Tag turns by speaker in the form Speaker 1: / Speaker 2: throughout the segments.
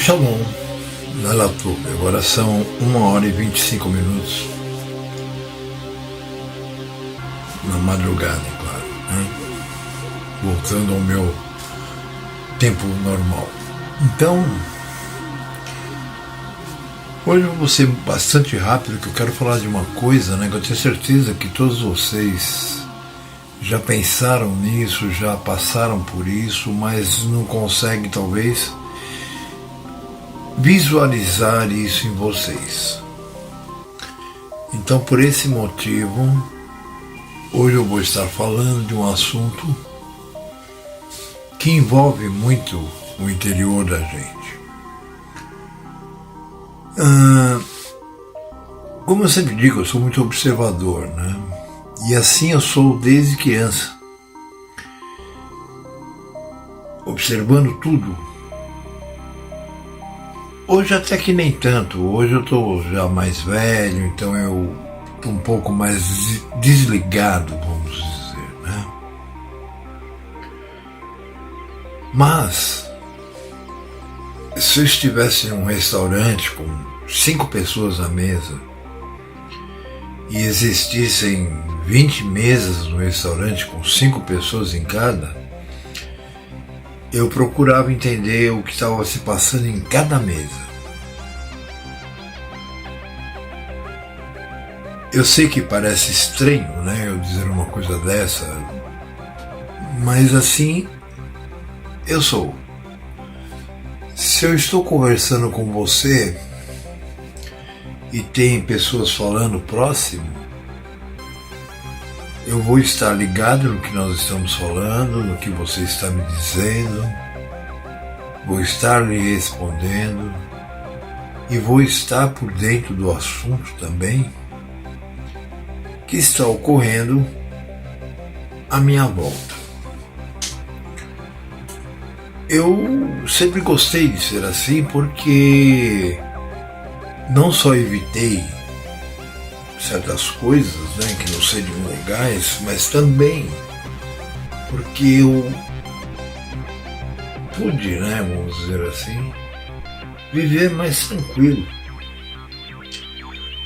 Speaker 1: Shalom, Nalatub. Agora são 1h25, na madrugada, claro, né? Voltando ao meu tempo normal. Então, hoje eu vou ser bastante rápido, que eu quero falar de uma coisa, né, que eu tenho certeza que todos vocês já pensaram nisso, já passaram por isso, mas não conseguem talvez visualizar isso em vocês. Então, por esse motivo, hoje eu vou estar falando de um assunto que envolve muito o interior da gente. Como eu sempre digo, eu sou muito observador, né? E assim eu sou desde criança, observando tudo. Hoje até que nem tanto, hoje eu estou já mais velho, então eu estou um pouco mais desligado, vamos dizer, né? Mas, se eu estivesse em um restaurante com 5 pessoas à mesa e existissem 20 mesas no restaurante com 5 pessoas em cada, eu procurava entender o que estava se passando em cada mesa. Eu sei que parece estranho, né, eu dizer uma coisa dessa, mas assim eu sou. Se eu estou conversando com você e tem pessoas falando próximo, eu vou estar ligado no que nós estamos falando, no que você está me dizendo, vou estar lhe respondendo e vou estar por dentro do assunto também que está ocorrendo à minha volta. Eu sempre gostei de ser assim porque não só evitei certas coisas, né, que não seriam legais, mas também porque eu pude, né, vamos dizer assim, viver mais tranquilo.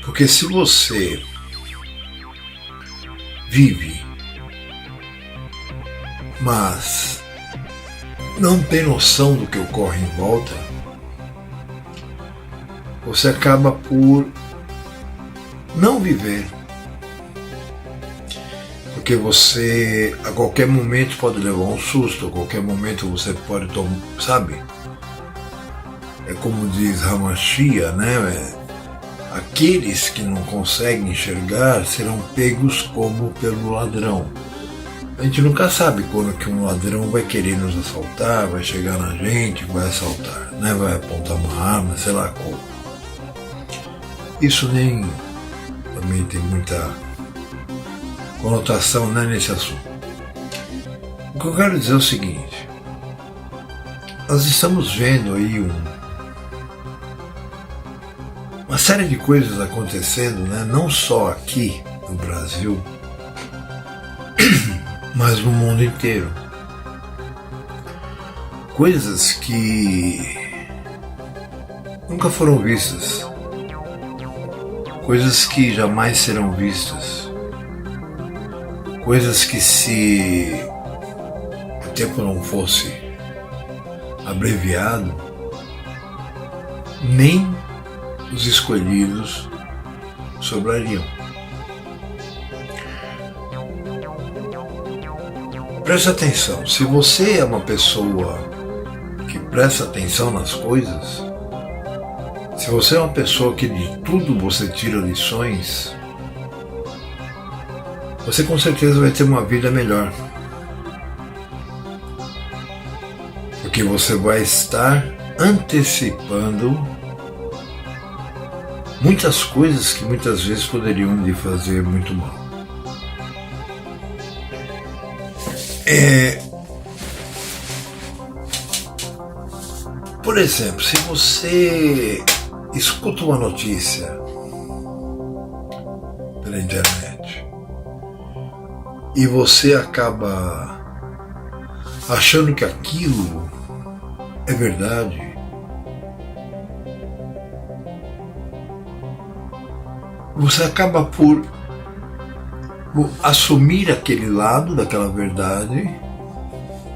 Speaker 1: Porque se você vive, mas não tem noção do que ocorre em volta, você acaba por não viver, porque você a qualquer momento pode levar um susto, a qualquer momento você pode tomar, sabe? É como diz Ramachia, né? Aqueles que não conseguem enxergar serão pegos como pelo ladrão. A gente nunca sabe quando que um ladrão vai querer nos assaltar, vai chegar na gente, vai assaltar, né? Vai apontar uma arma, sei lá como. Isso nem também tem muita conotação, né, nesse assunto. O que eu quero dizer é o seguinte: nós estamos vendo aí uma série de coisas acontecendo, né, não só aqui no Brasil, mas no mundo inteiro. Coisas que nunca foram vistas. Coisas que jamais serão vistas, coisas que, se o tempo não fosse abreviado, nem os escolhidos sobrariam. Presta atenção, se você é uma pessoa que presta atenção nas coisas, se você é uma pessoa que de tudo você tira lições, você com certeza vai ter uma vida melhor. Porque você vai estar antecipando muitas coisas que muitas vezes poderiam lhe fazer muito mal. Por exemplo, se você escuta uma notícia pela internet e você acaba achando que aquilo é verdade, você acaba por assumir aquele lado daquela verdade,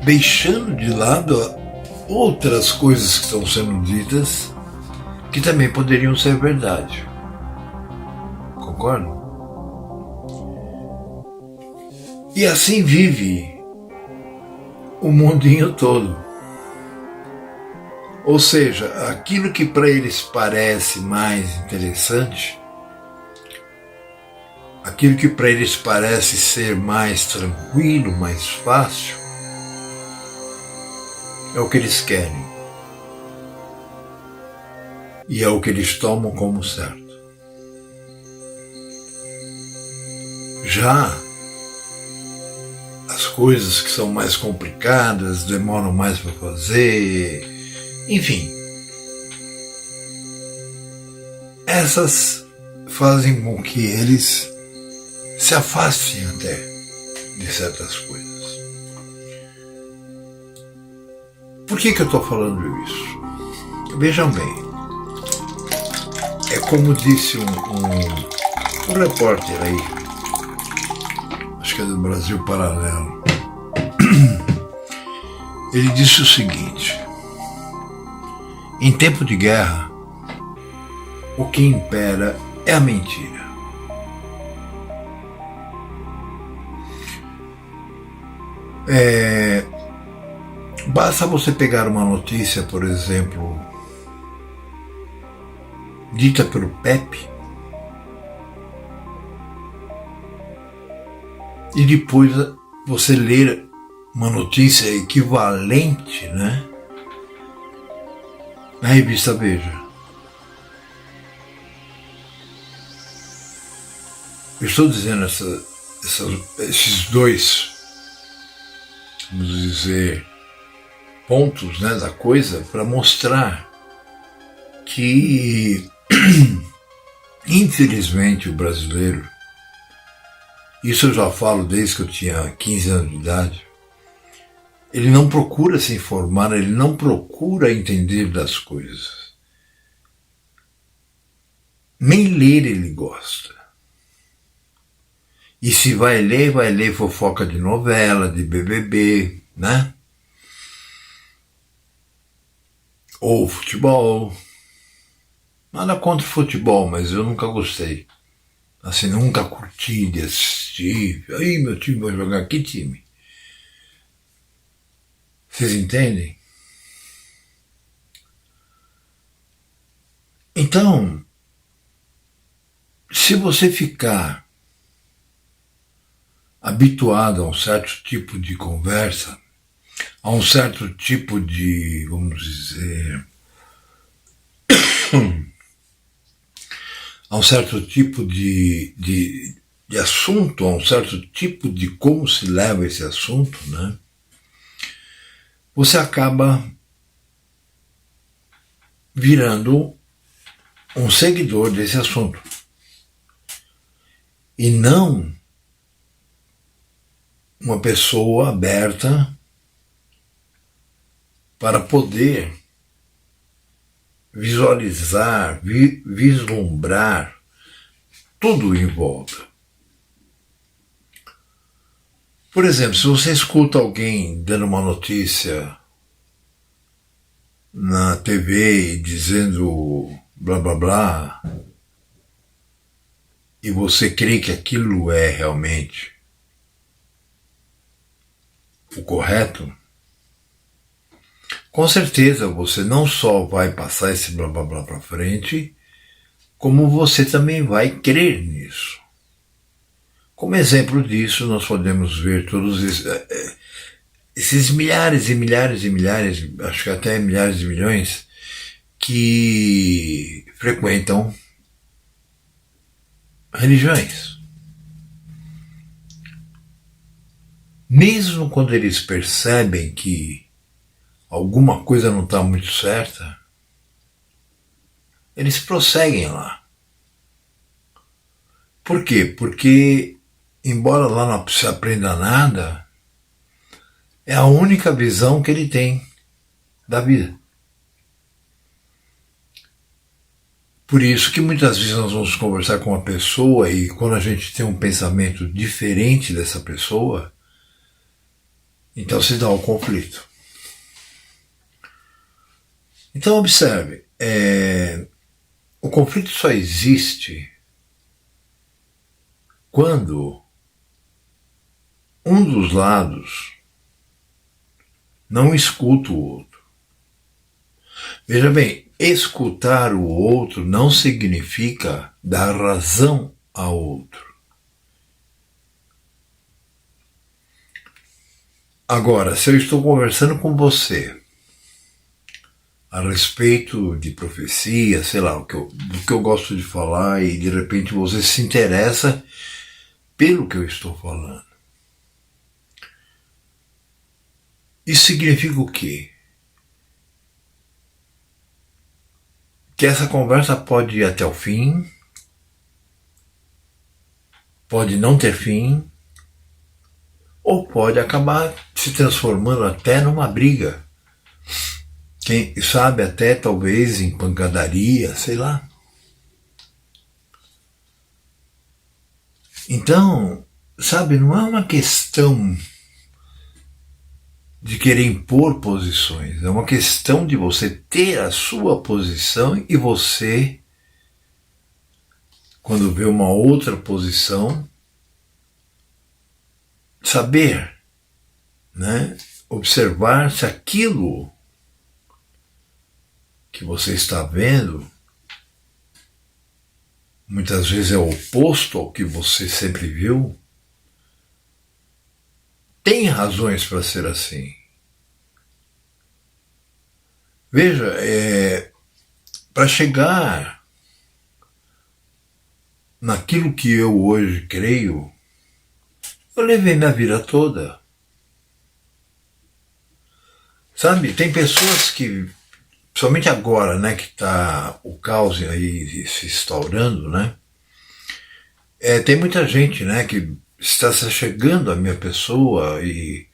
Speaker 1: deixando de lado outras coisas que estão sendo ditas que também poderiam ser verdade. Concorda? E assim vive o mundinho todo. Ou seja, aquilo que para eles parece mais interessante, aquilo que para eles parece ser mais tranquilo, mais fácil, é o que eles querem. E é o que eles tomam como certo. Já as coisas que são mais complicadas, demoram mais para fazer, enfim. Essas fazem com que eles se afastem até de certas coisas. Por que eu estou falando isso? Vejam bem, é como disse um repórter aí, acho que é do Brasil Paralelo, ele disse o seguinte: em tempo de guerra, o que impera é a mentira. Basta você pegar uma notícia, por exemplo, dita pelo Pepe, e depois você ler uma notícia equivalente, né, na revista Veja. Eu estou dizendo esses dois, vamos dizer, pontos, né, da coisa para mostrar que, infelizmente, o brasileiro, isso eu já falo desde que eu tinha 15 anos de idade, ele não procura se informar, ele não procura entender das coisas. Nem ler ele gosta. E se vai ler fofoca de novela, de BBB, né? Ou futebol. Nada contra o futebol, mas eu nunca gostei. Assim, nunca curti de assistir. Aí, meu time vai jogar, que time? Vocês entendem? Então, se você ficar habituado a um certo tipo de conversa, a um certo tipo de, vamos dizer, a um certo tipo de assunto, a um certo tipo de como se leva esse assunto, né? Você acaba virando um seguidor desse assunto. E não uma pessoa aberta para poder visualizar, vislumbrar tudo em volta. Por exemplo, se você escuta alguém dando uma notícia na TV dizendo blá blá blá, e você crê que aquilo é realmente o correto, com certeza você não só vai passar esse blá blá blá para frente, como você também vai crer nisso. Como exemplo disso, nós podemos ver todos esses milhares e milhares e milhares, acho que até milhares de milhões, que frequentam religiões. Mesmo quando eles percebem que alguma coisa não está muito certa, eles prosseguem lá. Por quê? Porque, embora lá não se aprenda nada, é a única visão que ele tem da vida. Por isso que muitas vezes nós vamos conversar com uma pessoa e quando a gente tem um pensamento diferente dessa pessoa, então se dá um conflito. Então observe, o conflito só existe quando um dos lados não escuta o outro. Veja bem, escutar o outro não significa dar razão ao outro. Agora, se eu estou conversando com você a respeito de profecia, sei lá, do que eu gosto de falar e de repente você se interessa pelo que eu estou falando. Isso significa o quê? Que essa conversa pode ir até o fim, pode não ter fim, ou pode acabar se transformando até numa briga. Quem sabe até talvez em pancadaria, sei lá. Então, sabe, não é uma questão de querer impor posições, é uma questão de você ter a sua posição e você, quando vê uma outra posição, saber, né, observar se aquilo que você está vendo muitas vezes é o oposto ao que você sempre viu, tem razões para ser assim. Veja, para chegar naquilo que eu hoje creio, eu levei minha vida toda. Sabe, tem pessoas que, principalmente agora, né, que está o caos aí se instaurando, né, tem muita gente, né, que está se chegando à minha pessoa e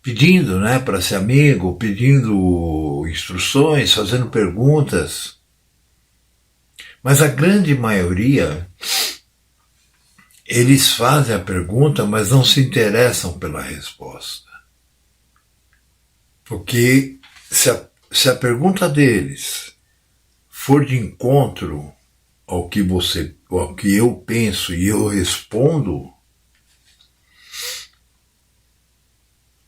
Speaker 1: pedindo, né, para ser amigo, pedindo instruções, fazendo perguntas. Mas a grande maioria, eles fazem a pergunta, mas não se interessam pela resposta. Porque se a pergunta deles for de encontro ao que eu penso e eu respondo,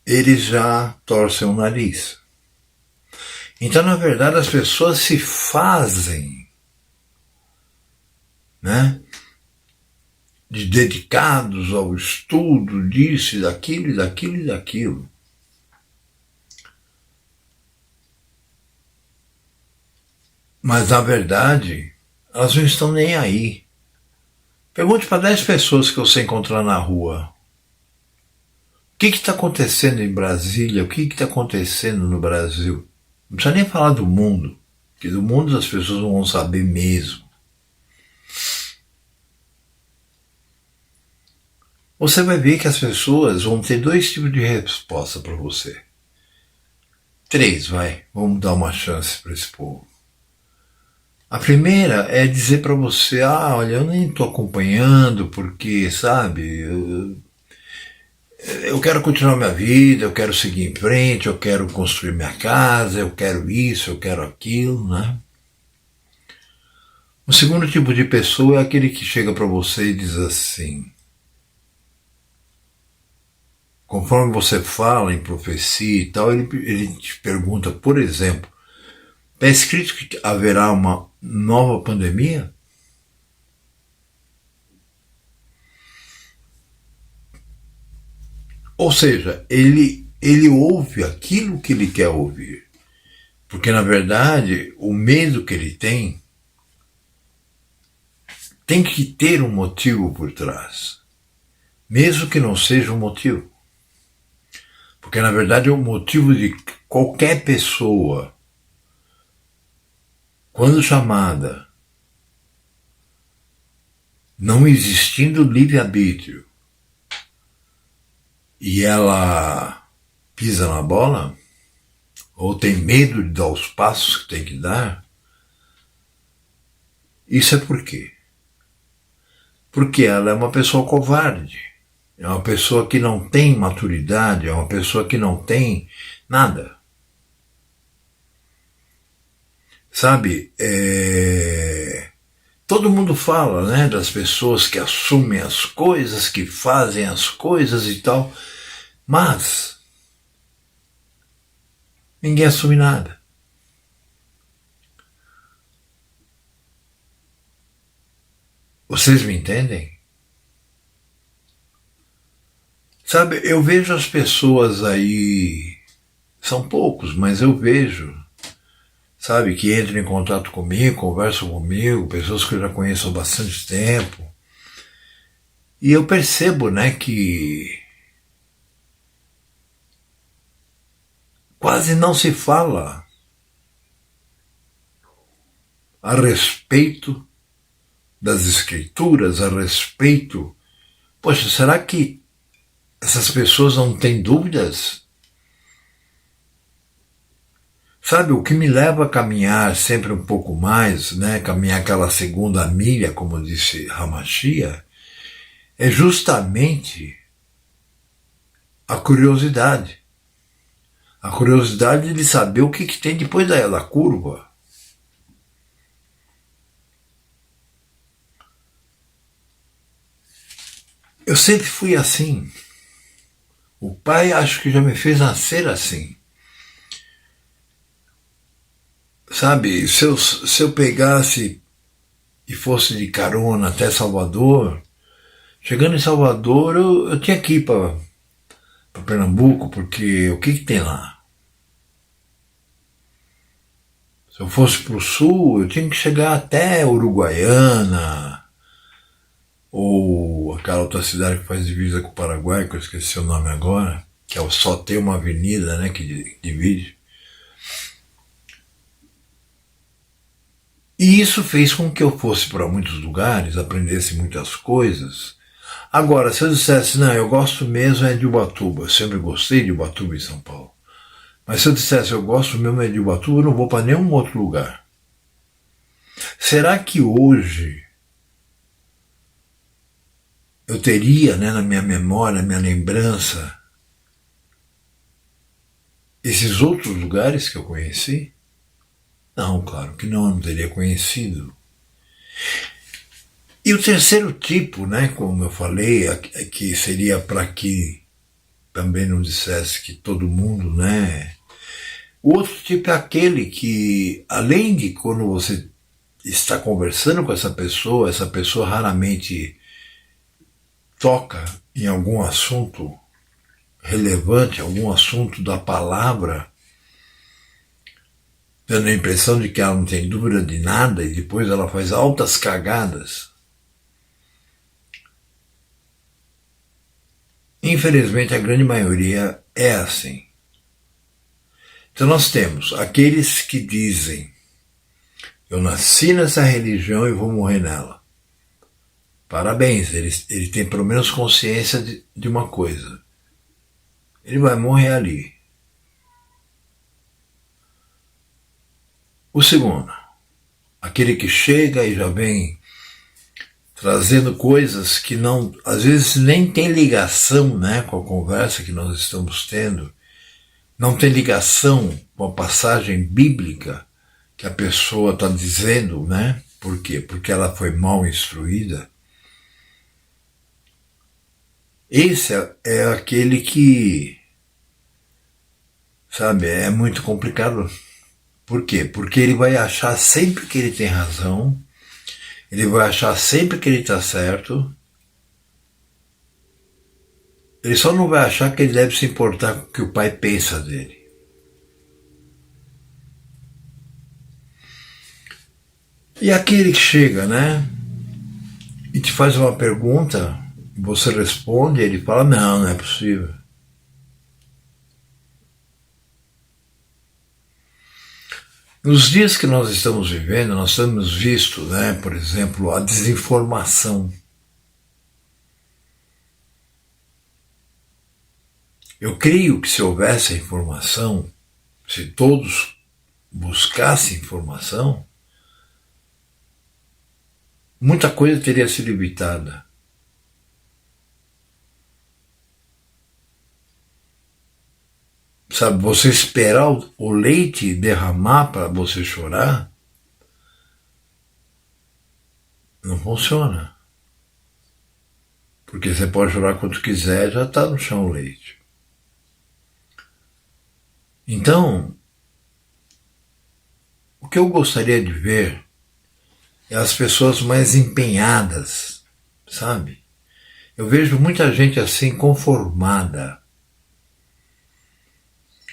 Speaker 1: eles já torcem o nariz. Então, na verdade, as pessoas se fazem, né, de dedicados ao estudo disso, daquilo, daquilo e daquilo. Mas, na verdade, elas não estão nem aí. Pergunte para 10 pessoas que você encontrar na rua. O que está acontecendo em Brasília? O que está acontecendo no Brasil? Não precisa nem falar do mundo, porque do mundo as pessoas não vão saber mesmo. Você vai ver que as pessoas vão ter 2 tipos de resposta para você. 3, vai. Vamos dar uma chance para esse povo. A primeira é dizer para você, olha, eu nem estou acompanhando porque, sabe, eu quero continuar minha vida, eu quero seguir em frente, eu quero construir minha casa, eu quero isso, eu quero aquilo, né? O segundo tipo de pessoa é aquele que chega para você e diz assim, conforme você fala em profecia e tal, ele te pergunta, por exemplo, está escrito que haverá uma nova pandemia? Ou seja, ele ouve aquilo que ele quer ouvir. Porque, na verdade, o medo que ele tem que ter um motivo por trás. Mesmo que não seja um motivo. Porque, na verdade, o motivo de qualquer pessoa, quando chamada, não existindo livre-arbítrio, e ela pisa na bola, ou tem medo de dar os passos que tem que dar, Isso é por quê? Porque ela é uma pessoa covarde, é uma pessoa que não tem maturidade, é uma pessoa que não tem nada. Sabe, todo mundo fala, né, das pessoas que assumem as coisas, que fazem as coisas e tal, mas ninguém assume nada. Vocês me entendem? Sabe, eu vejo as pessoas aí, são poucos, mas eu vejo, sabe, que entram em contato comigo, conversam comigo, pessoas que eu já conheço há bastante tempo, e eu percebo, né, que quase não se fala a respeito das escrituras, a respeito... Poxa, será que essas pessoas não têm dúvidas? Sabe, o que me leva a caminhar sempre um pouco mais, né, caminhar aquela segunda milha, como disse Hamashia, é justamente a curiosidade. A curiosidade de saber o que tem depois da curva. Eu sempre fui assim. O pai acho que já me fez nascer assim. Sabe, se eu pegasse e fosse de carona até Salvador, chegando em Salvador eu tinha que ir para Pernambuco, porque o que tem lá? Se eu fosse para o sul, eu tinha que chegar até Uruguaiana, ou aquela outra cidade que faz divisa com o Paraguai, que eu esqueci o nome agora, que só tem uma avenida, né, que divide. E isso fez com que eu fosse para muitos lugares, aprendesse muitas coisas. Agora, se eu dissesse, não, eu gosto mesmo é de Ubatuba, eu sempre gostei de Ubatuba em São Paulo. Mas se eu dissesse, eu gosto mesmo é de Ubatuba, eu não vou para nenhum outro lugar. Será que hoje eu teria, né, na minha memória, na minha lembrança, esses outros lugares que eu conheci? Não, claro que não, eu não teria conhecido. E o terceiro tipo, né, como eu falei, que seria para que também não dissesse que todo mundo, né? O outro tipo é aquele que, além de quando você está conversando com essa pessoa raramente toca em algum assunto relevante, algum assunto da palavra, dando a impressão de que ela não tem dúvida de nada e depois ela faz altas cagadas. Infelizmente, a grande maioria é assim. Então nós temos aqueles que dizem, eu nasci nessa religião e vou morrer nela. Parabéns, ele tem pelo menos consciência de uma coisa. Ele vai morrer ali. O segundo, aquele que chega e já vem trazendo coisas que não, às vezes nem tem ligação, né, com a conversa que nós estamos tendo, não tem ligação com a passagem bíblica que a pessoa está dizendo, né? Por quê? Porque ela foi mal instruída. Esse é aquele que, sabe, é muito complicado. Por quê? Porque ele vai achar sempre que ele tem razão, ele vai achar sempre que ele está certo, ele só não vai achar que ele deve se importar com o que o pai pensa dele. E aquele que chega, né, e te faz uma pergunta, você responde, ele fala, não é possível. Nos dias que nós estamos vivendo, nós temos visto, né, por exemplo, a desinformação. Eu creio que se houvesse informação, se todos buscassem informação, muita coisa teria sido evitada. Sabe, você esperar o leite derramar para você chorar, não funciona. Porque você pode chorar quanto quiser, já está no chão o leite. Então, o que eu gostaria de ver é as pessoas mais empenhadas, sabe? Eu vejo muita gente assim conformada.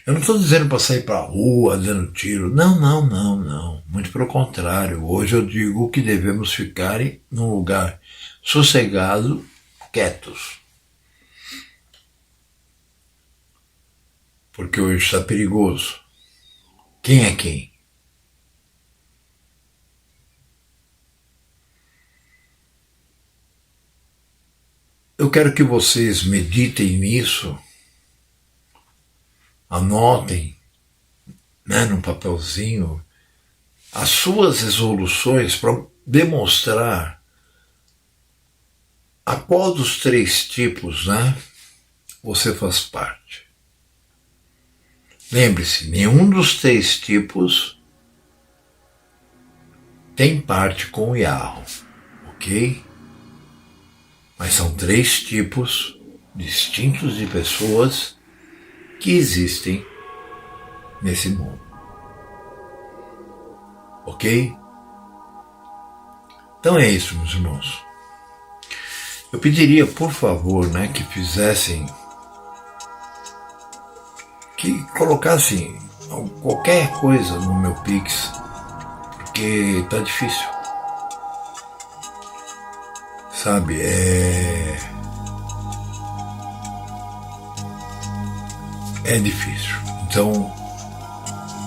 Speaker 1: Eu não estou dizendo para sair para a rua dando tiro. Não. Muito pelo contrário. Hoje eu digo que devemos ficar num lugar sossegado, quietos. Porque hoje está perigoso. Quem é quem? Eu quero que vocês meditem nisso. Anotem, num papelzinho, as suas resoluções para demonstrar a qual dos 3 tipos, você faz parte. Lembre-se, nenhum dos 3 tipos tem parte com o Yahoo, ok? Mas são 3 tipos distintos de pessoas que existem nesse mundo. Ok? Então é isso, meus irmãos. Eu pediria, por favor, que fizessem, que colocassem qualquer coisa no meu Pix, porque tá difícil. Sabe, é difícil. Então,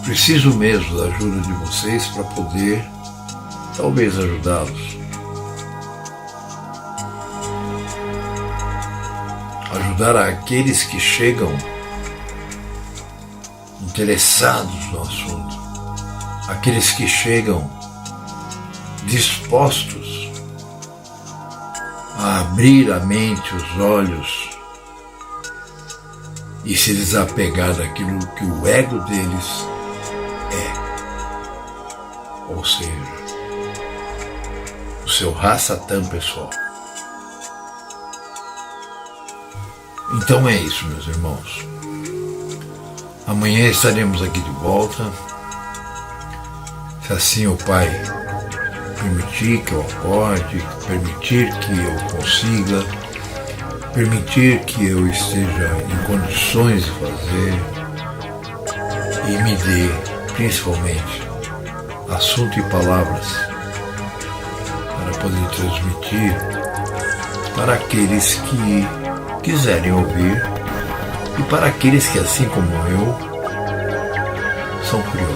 Speaker 1: preciso mesmo da ajuda de vocês para poder, talvez, ajudá-los. Ajudar aqueles que chegam interessados no assunto. Aqueles que chegam dispostos a abrir a mente, os olhos, e se desapegar daquilo que o ego deles é. Ou seja, o seu Ra-Satã pessoal. Então é isso, meus irmãos. Amanhã estaremos aqui de volta. Se assim o Pai permitir que eu acorde, permitir que eu consiga, permitir que eu esteja em condições de fazer e me dê, principalmente, assunto e palavras para poder transmitir para aqueles que quiserem ouvir e para aqueles que, assim como eu, são curiosos.